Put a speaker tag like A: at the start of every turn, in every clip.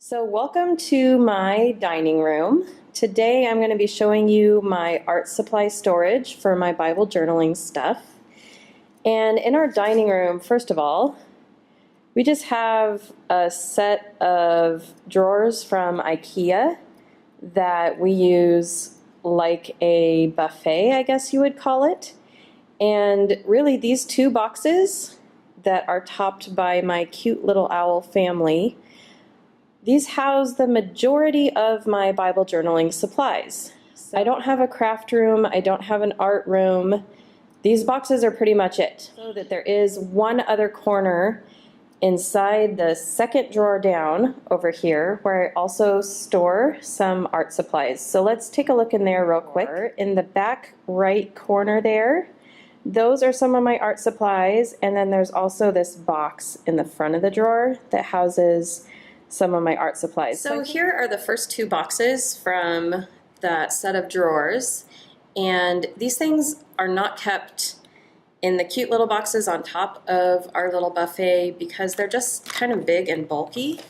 A: So welcome to my dining room. Today I'm going to be showing you my art supply storage for my Bible journaling stuff. And in our dining room, first of all, we just have a set of drawers from IKEA that we use like a buffet, I guess you would call it. And really these two boxes that are topped by my cute little owl family, these house the majority of my Bible journaling supplies. So I don't have a craft room, I don't have an art room. These boxes are pretty much it. So that there is one other corner inside the second drawer down over here where I also store some art supplies. So let's take a look in there real quick. In the back right corner there, those are some of my art supplies, and then there's also this box in the front of the drawer that houses some of my art supplies. So here are the first two boxes from that set of drawers, and these things are not kept in the cute little boxes on top of our little buffet because they're just kind of big and bulky.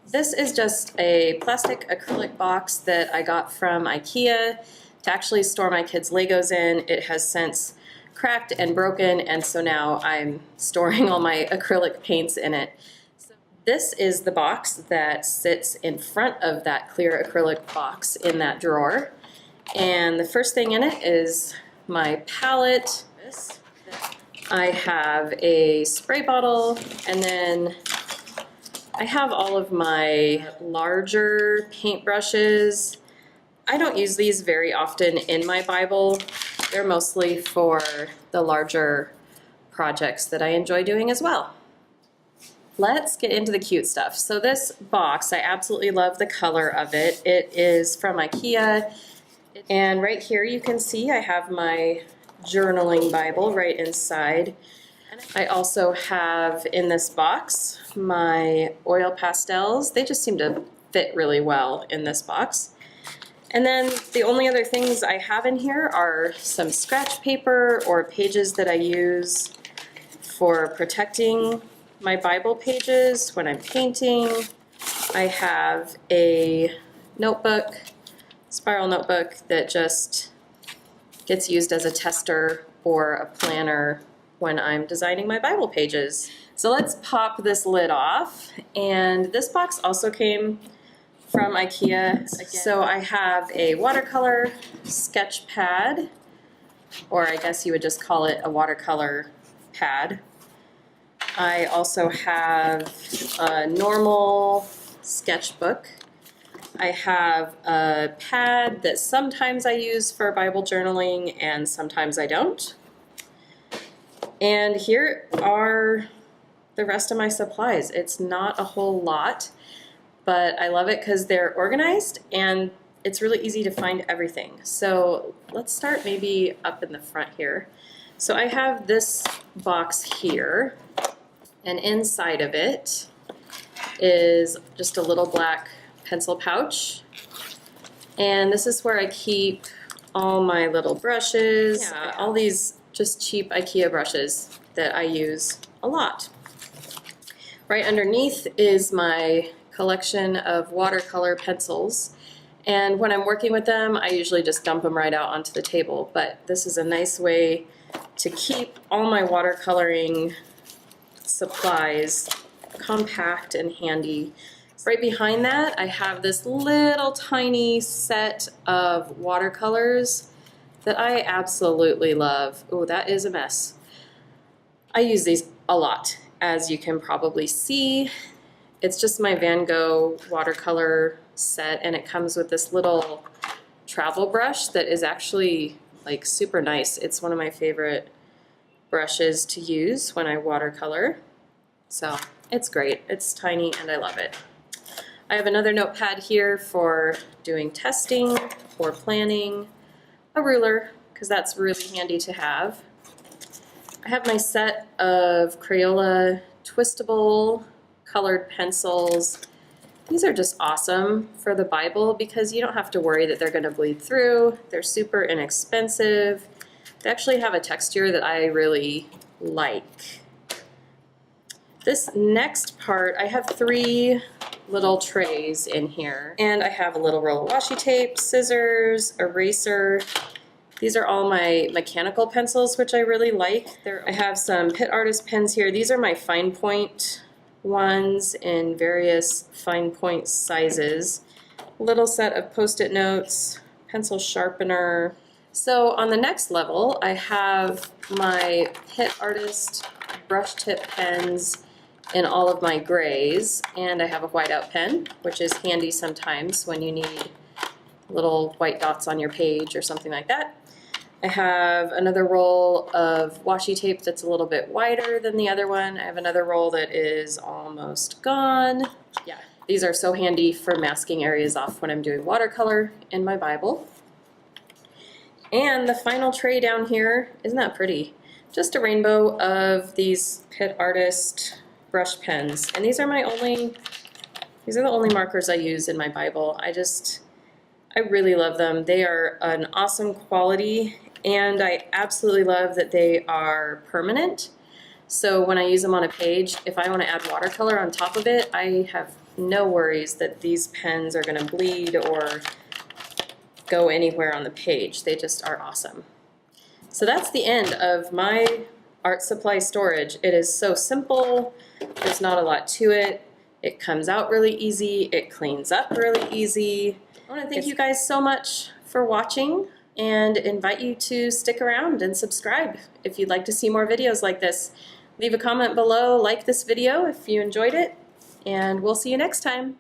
A: This is just a plastic acrylic box that I got from IKEA to actually store my kids' Legos in. It has since cracked and broken, and so now I'm storing all my acrylic paints in it. This is the box that sits in front of that clear acrylic box in that drawer. And the first thing in it is my palette. I have a spray bottle, and then I have all of my larger paint brushes. I don't use these very often in my Bible. They're mostly for the larger projects that I enjoy doing as well. Let's get into the cute stuff. So this box, I absolutely love the color of it. It is from IKEA, and right here you can see I have my journaling Bible right inside. I also have in this box my oil pastels. They just seem to fit really well in this box. And then the only other things I have in here are some scratch paper or pages that I use for protecting my Bible pages when I'm painting. I have a notebook, spiral notebook that just gets used as a tester or a planner when I'm designing my Bible pages. So let's pop this lid off, and this box also came from IKEA. So I have a watercolor sketch pad, or I guess you would just call it a watercolor pad. I also have a normal sketchbook. I have a pad that sometimes I use for Bible journaling and sometimes I don't. And here are the rest of my supplies. It's not a whole lot, but I love it because they're organized and it's really easy to find everything. So let's start maybe up in the front here. So I have this box here, and inside of it is just a little black pencil pouch. And this is where I keep all my little brushes, all these just cheap IKEA brushes that I use a lot. Right underneath is my collection of watercolor pencils. And when I'm working with them, I usually just dump them right out onto the table. But this is a nice way to keep all my watercoloring supplies compact and handy. Right behind that, I have this little tiny set of watercolors that I absolutely love. Oh, that is a mess. I use these a lot, as you can probably see. It's just my Van Gogh watercolor set, and it comes with this little travel brush that is actually like super nice. It's one of my favorite brushes to use when I watercolor. So it's great. It's tiny and I love it. I have another notepad here for doing testing or planning, a ruler, because that's really handy to have. I have my set of Crayola twistable colored pencils. These are just awesome for the Bible because you don't have to worry that they're going to bleed through. They're super inexpensive. They actually have a texture that I really like. This next part, I have three little trays in here. And I have a little roll of washi tape, scissors, eraser. These are all my mechanical pencils, which I really like. I have some Pit Artist pens here. These are my fine point ones in various fine point sizes. A little set of Post-it notes, pencil sharpener. So on the next level, I have my Pit Artist brush tip pens in all of my grays, and I have a whiteout pen, which is handy sometimes when you need little white dots on your page or something like that. I have another roll of washi tape that's a little bit wider than the other one. I have another roll that is almost gone. Yeah, these are so handy for masking areas off when I'm doing watercolor in my Bible. And the final tray down here, isn't that pretty? Just a rainbow of these Pit Artist brush pens. And these are the only markers I use in my Bible. I really love them. They are an awesome quality, and I absolutely love that they are permanent. So when I use them on a page, if I want to add watercolor on top of it, I have no worries that these pens are going to bleed or go anywhere on the page. They just are awesome. So that's the end of my art supply storage. It is so simple. There's not a lot to it. It comes out really easy. It cleans up really easy. I want to thank you guys so much for watching and invite you to stick around and subscribe if you'd like to see more videos like this. Leave a comment below, like this video if you enjoyed it, and we'll see you next time.